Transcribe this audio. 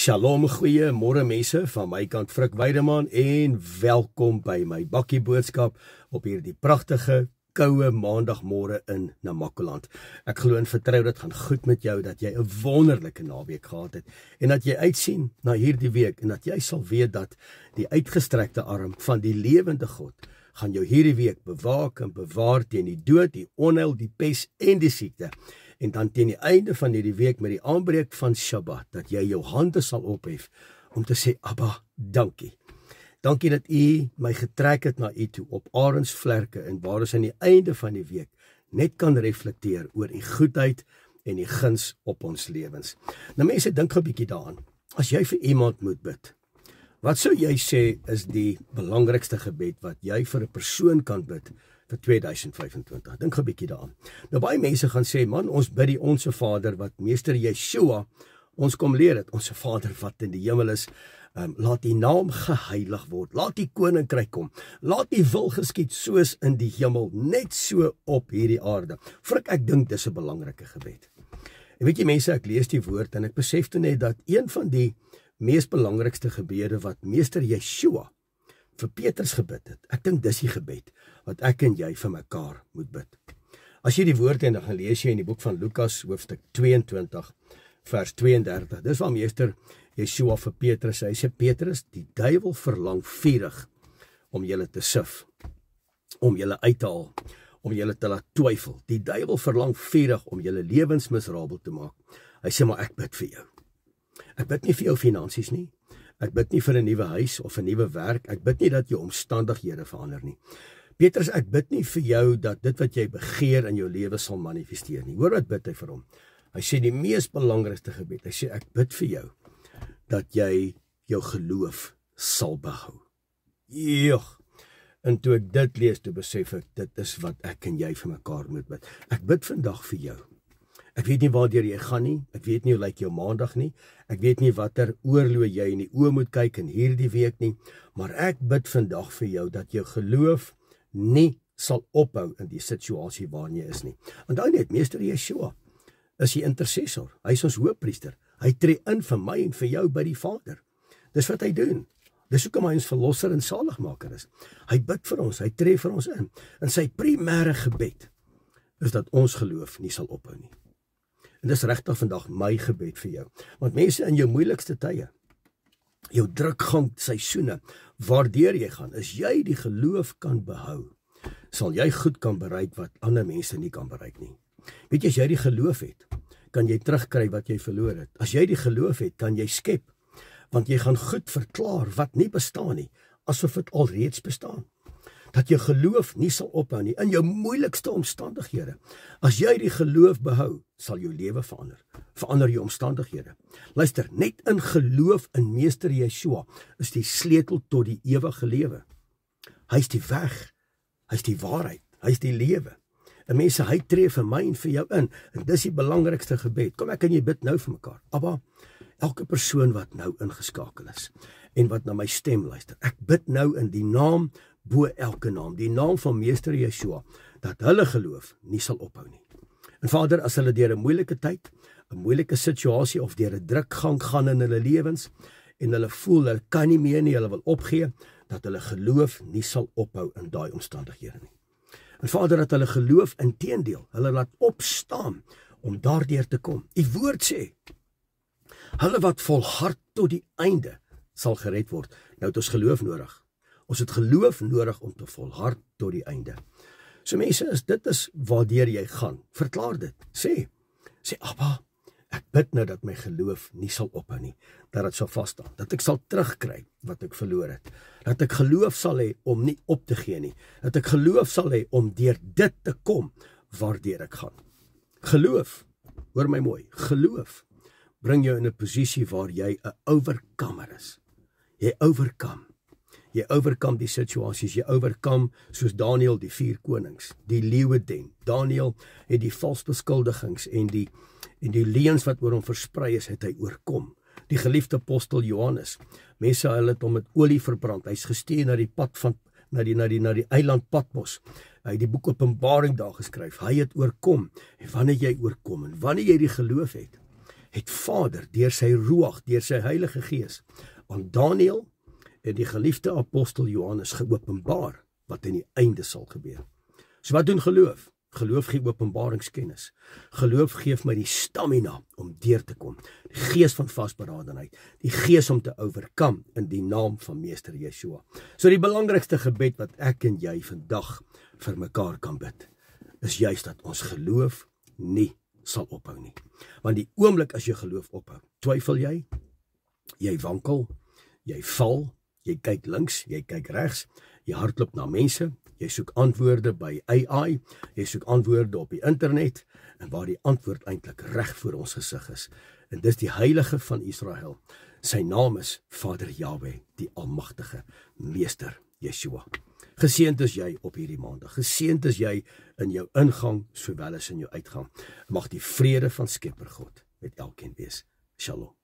Shalom, goeie môre mense, van my kant Frik Weideman en welkom by my bakkie boodskap op hierdie pragtige, koue maandagmôre in Namakoland. Ek glo en vertrou dit gaan goed met jou, dat jy 'n wonderlike naweek gehad het en dat jy uitsien na hierdie week en dat jy sal weet dat die uitgestrekte arm van die lewende God gaan jou hierdie week bewaak en bewaar teen die dood, die onheil, die pes en die siekte. En dan teen die einde van hierdie week met die aanbreek van Shabbat, dat jy jou hande sal ophef om te sê, Abba, dankie. Dankie dat u my getrek het na u toe op arensvlerke en waar ons aan die einde van die week net kan reflekteer oor die goedheid en die guns op ons lewens. Nou mense, dink 'n bietjie daaraan. As jy vir iemand moet bid, wat sou jy sê is die belangrikste gebed wat jy vir 'n persoon kan bid vir 2025? Dink 'n bietjie daaraan. Nou baie mense gaan sê, man, ons bid die Onse Vader wat Meester Yeshua ons kom leer het. Onse Vader wat in die hemel is, laat die naam geheilig word, laat die koninkryk kom, laat die wil geskied soos in die hemel, net so op hierdie aarde. Frik, ek dink dis 'n belangrike gebed. En weet jy mense, ek lees die woord en ek besef toe net dat een van die mees belangrikste gebede wat Meester Yeshua vir Petrus gebid het, ek dink dis die gebed wat ek en jy vir mekaar moet bid. As jy die woord en dan gaan lees jy in die boek van Lukas hoofstuk 22 vers 32, dis waar Meester Yeshua vir Petrus, hy sê, Petrus, die duiwel verlang vurig om julle te sif, om julle uit te haal, om julle te laat twyfel. Die duiwel verlang vurig om julle lewens miserabel te maak. Hy sê, maar ek bid vir jou. Ek bid nie vir jou finansies nie. Ek bid nie vir 'n nuwe huis of 'n nuwe werk. Ek bid nie dat jou omstandighede verander nie. Petrus, ek bid nie vir jou dat dit wat jy begeer in jou lewe sal manifesteer nie. Hoor wat bid hy vir hom? Hy sê die mees belangrikste gebed. Hy sê, ek bid vir jou dat jy jou geloof sal behou. Joh. En toe ek dit lees, toe besef ek, dit is wat ek en jy vir mekaar moet bid. Ek bid vandag vir jou. Ek weet nie waartoe jy gaan nie, ek weet nie hoe lyk jou maandag nie, ek weet nie watter oorlog jy in die oë moet kyk in hierdie week nie, maar ek bid vandag vir jou dat jou geloof nie sal ophou in die situasie waarin jy is nie. Onthou net, Meester Yeshua is die intercessor, hy is ons hoëpriester, hy tree in vir my en vir jou by die Vader. Dis wat hy doen. Dis hoekom hy ons verlosser en saligmaker is. Hy bid vir ons, hy tree vir ons in. En sy primêre gebed is dat ons geloof nie sal ophou nie. En dis regtig vandag my gebed vir jou. Want mense, in jou moeilikste tye, jou drukgang seisoene, waardeur jy gaan, as jy die geloof kan behou, sal jy goed kan bereik wat ander mense nie kan bereik nie. Weet jy, as jy die geloof het, kan jy terugkry wat jy verloor het. As jy die geloof het, kan jy skep, want jy gaan goed verklaar wat nie bestaan nie, asof dit alreeds bestaan. Dat jou geloof nie sal ophou nie, in jou moeilikste omstandighede. As jy die geloof behou, sal jou lewe verander. Verander jou omstandighede. Luister, net in geloof in Meester Yeshua is die sleutel tot die ewige lewe. Hy is die weg, hy is die waarheid, hy is die lewe. En mense, hy tree vir my en vir jou in, en dis die belangrikste gebed. Kom, ek en jy bid nou vir mekaar. Abba, elke persoon wat nou ingeskakel is, en wat na my stem luister, ek bid nou in die naam bo elke naam, die naam van Meester Yeshua, dat hulle geloof nie sal ophou nie. En Vader, as hulle deur 'n moeilike tyd, 'n moeilike situasie of deur 'n drukgang gaan in hulle lewens, en hulle voel hulle kan nie meer nie, hulle wil opgee, dat hulle geloof nie sal ophou in daai omstandighede nie. En Vader, dat hulle geloof inteendeel, hulle laat opstaan om daardeur te kom. U woord sê, hulle wat volhard tot die einde sal gered word. Nou het ons geloof nodig. Ons het geloof nodig om te volhard tot die einde. So mense, as dit is waardeur jy gaan, verklaar dit. Sê, Abba, ek bid nou dat my geloof nie sal ophou nie, dat dit sal vasstaan, dat ek sal terugkry wat ek verloor het, dat ek geloof sal hê om nie op te gee nie, dat ek geloof sal hê om deur dit te kom waardeur ek gaan. Geloof, hoor my mooi, geloof bring jou in 'n posisie waar jy 'n oorkomer is. Jy oorkom die situasies, jy oorkom soos Daniel die 4 konings, die leeuweden. Daniel het die vals beskuldigings en die leuns wat oor hom versprei is, het hy oorkom. Die geliefde apostel Johannes, mense hulle het hom met olie verbrand, hy's gestuur na die pad van na die eiland Patmos. Hy het die boek Openbaring daar geskryf. Hy het oorkom. En wanneer jy oorkom en wanneer jy die geloof het, het Vader deur sy Ruach, deur sy Heilige Gees aan Daniël en die geliefde apostel Johannes geopenbaar wat in die einde sal gebeur. So wat doen geloof? Geloof gee openbaringskennis. Geloof gee my die stamina om deur te kom. Die gees van vasberadenheid, die gees om te oorkom in die naam van Meester Yeshua. So die belangrikste gebed wat ek en jy vandag vir mekaar kan bid, is juist dat ons geloof nie sal ophou nie. Want die oomblik as jy geloof ophou, twyfel jy, jy wankel, jy val, jy kyk links, jy kyk regs, jy hardloop na mense, jy soek antwoorde by AI, jy soek antwoorde op die internet, en waar die antwoord eintlik reg voor ons gesig is. En dis die Heilige van Israel. Sy naam is Vader Yahweh, die Almagtige, Meester Yeshua. Geseënd is jy op hierdie maandag. Geseënd is jy in jou ingang sowel as in jou uitgang. Mag die vrede van Skepper God met elkeen wees. Shalom.